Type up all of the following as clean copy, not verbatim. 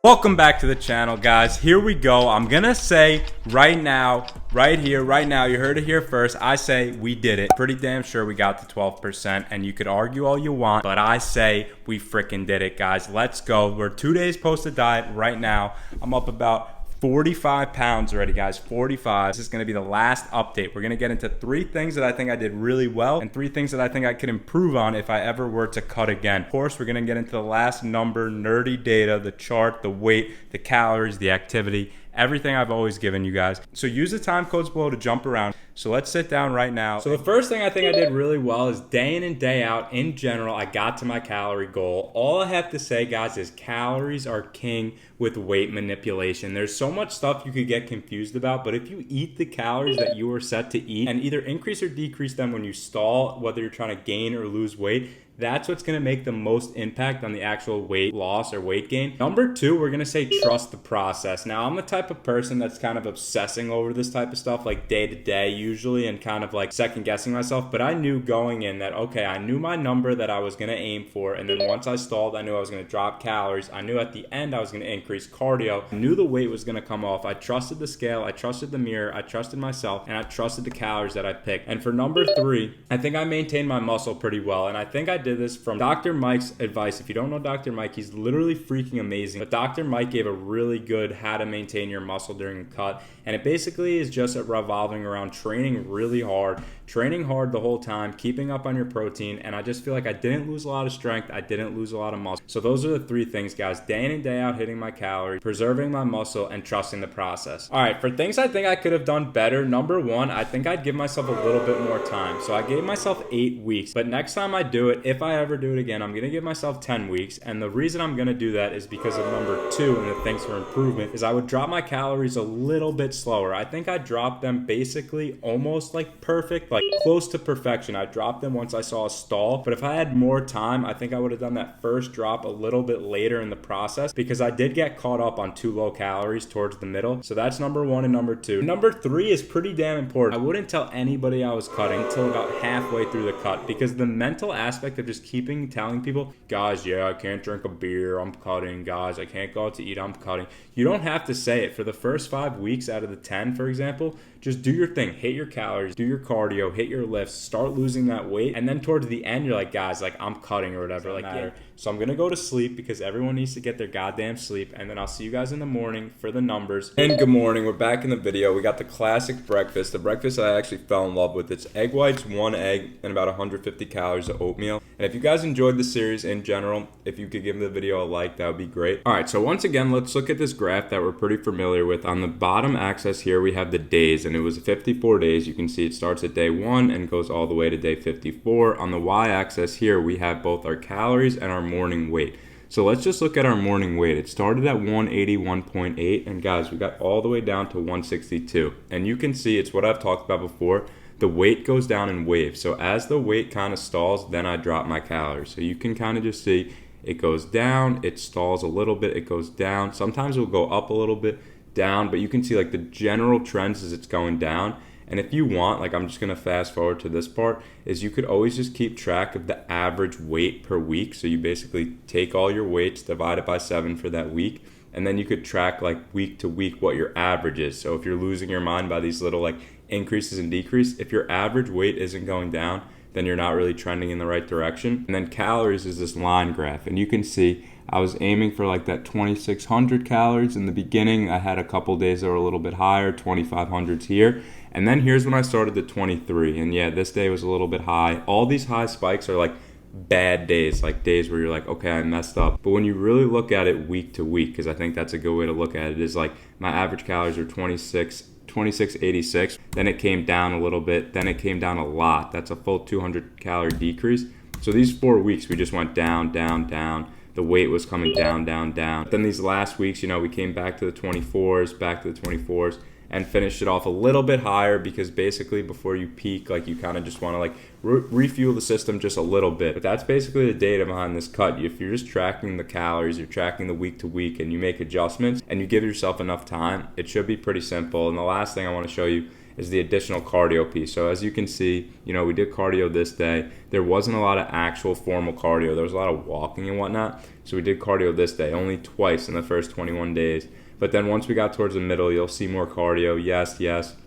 Welcome back to the channel, guys. Here we go. I'm gonna say right now, right here, right now, you heard it here first. I say we did it. Pretty damn sure we got the 12%, and you could argue all you want, but I say we freaking did it, guys. Let's go. We're 2 days post the diet right now. I'm up about 45 pounds already, guys. 45. This is going to be the last update. We're going to get into 3 things that I think I did really well and 3 things that I think I could improve on if I ever were to cut again. Of course, we're going to get into the last number, nerdy data, the chart, the weight, the calories, the activity, everything I've always given you guys. So use the time codes below to jump around. So let's sit down right now. So the first thing I think I did really well is day in and day out, in general, I got to my calorie goal. All I have to say, guys, is calories are king with weight manipulation. There's so much stuff you could get confused about, but if you eat the calories that you were set to eat and either increase or decrease them when you stall, whether you're trying to gain or lose weight, that's what's gonna make the most impact on the actual weight loss or weight gain. Number 2, we're gonna say trust the process. Now, I'm the type of person that's kind of obsessing over this type of stuff, like day to day usually, and kind of like second guessing myself, but I knew going in that, okay, I knew my number that I was gonna aim for, and then once I stalled, I knew I was gonna drop calories. I knew at the end I was gonna increase cardio. I knew the weight was gonna come off. I trusted the scale, I trusted the mirror, I trusted myself, and I trusted the calories that I picked. And for number 3, I think I maintained my muscle pretty well, and I think I did this from Dr. Mike's advice. If you don't know Dr. Mike, he's literally freaking amazing. But Dr. Mike gave a really good how to maintain your muscle during a cut. And it basically is just revolving around training really hard, training hard the whole time, keeping up on your protein. And I just feel like I didn't lose a lot of strength. I didn't lose a lot of muscle. So those are the 3 things, guys. Day in and day out, hitting my calories, preserving my muscle, and trusting the process. All right, for things I think I could have done better, number 1, I think I'd give myself a little bit more time. So I gave myself 8 weeks. But next time I do it, if I ever do it again, I'm going to give myself 10 weeks. And the reason I'm going to do that is because of number 2, and the things for improvement, is I would drop my calories a little bit slower. I think I dropped them basically almost like perfect, like close to perfection. I dropped them once I saw a stall. But if I had more time, I think I would have done that first drop a little bit later in the process, because I did get caught up on too low calories towards the middle. So that's number 1 and number 2. Number 3 is pretty damn important. I wouldn't tell anybody I was cutting until about halfway through the cut, because the mental aspect of just telling people, guys, yeah, I can't drink a beer, I'm cutting. Guys, I can't go out to eat, I'm cutting. You don't have to say it. For the first 5 weeks out of the 10, for example, just do your thing, hit your calories, do your cardio, hit your lifts, start losing that weight, and then towards the end, you're like, guys, like, I'm cutting or whatever. Like, yeah. So I'm gonna go to sleep, because everyone needs to get their goddamn sleep, and then I'll see you guys in the morning for the numbers. And good morning, we're back in the video. We got the classic breakfast, the breakfast I actually fell in love with. It's egg whites, 1 egg, and about 150 calories of oatmeal. And if you guys enjoyed the series in general, if you could give the video a like, that would be great. All right, so once again, let's look at this graph that we're pretty familiar with. On the bottom axis here, we have the days, and it was 54 days. You can see it starts at day 1 and goes all the way to day 54. On the y-axis here, we have both our calories and our morning weight. So let's just look at our morning weight. It started at 181.8, and guys, we got all the way down to 162. And you can see it's what I've talked about before. The weight goes down in waves. So as the weight kind of stalls, then I drop my calories. So you can kind of just see it goes down, it stalls a little bit, it goes down. Sometimes it will go up a little bit, down, but you can see like the general trends as it's going down. And if you want, like, I'm just going to fast forward to this part, is you could always just keep track of the average weight per week. So you basically take all your weights, divide it by 7 for that week, and then you could track like week to week what your average is. So if you're losing your mind by these little like increases and decreases, if your average weight isn't going down, then you're not really trending in the right direction. And then calories is this line graph, and you can see I was aiming for like that 2,600 calories in the beginning. I had a couple days that were a little bit higher, 2,500s here. And then here's when I started the 23. And yeah, this day was a little bit high. All these high spikes are like bad days, like days where you're like, okay, I messed up. But when you really look at it week to week, because I think that's a good way to look at it, is like my average calories are 2686. Then it came down a little bit. Then it came down a lot. That's a full 200 calorie decrease. So these 4 weeks, we just went down, down, down. The weight was coming down, down, down. Then these last weeks, you know, we came back to the 24s, and finished it off a little bit higher, because basically before you peak, like, you kind of just want to like refuel the system just a little bit. But that's basically the data behind this cut. If you're just tracking the calories, you're tracking the week to week, and you make adjustments and you give yourself enough time, it should be pretty simple. And the last thing I want to show you is the additional cardio piece. So as you can see, you know, we did cardio this day. There wasn't a lot of actual formal cardio. There was a lot of walking and whatnot. So we did cardio this day, only twice in the first 21 days. But then once we got towards the middle, you'll see more cardio. Yes, yes,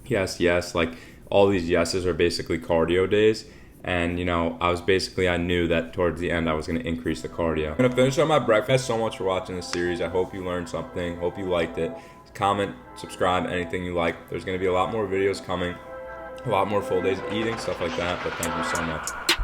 yes, yes. Like all these yeses are basically cardio days. And, you know, I knew that towards the end I was going to increase the cardio. I'm going to finish up my breakfast. So much for watching this series. I hope you learned something. Hope you liked it. Comment, subscribe, anything you like. There's going to be a lot more videos coming. A lot more full days eating, stuff like that. But thank you so much.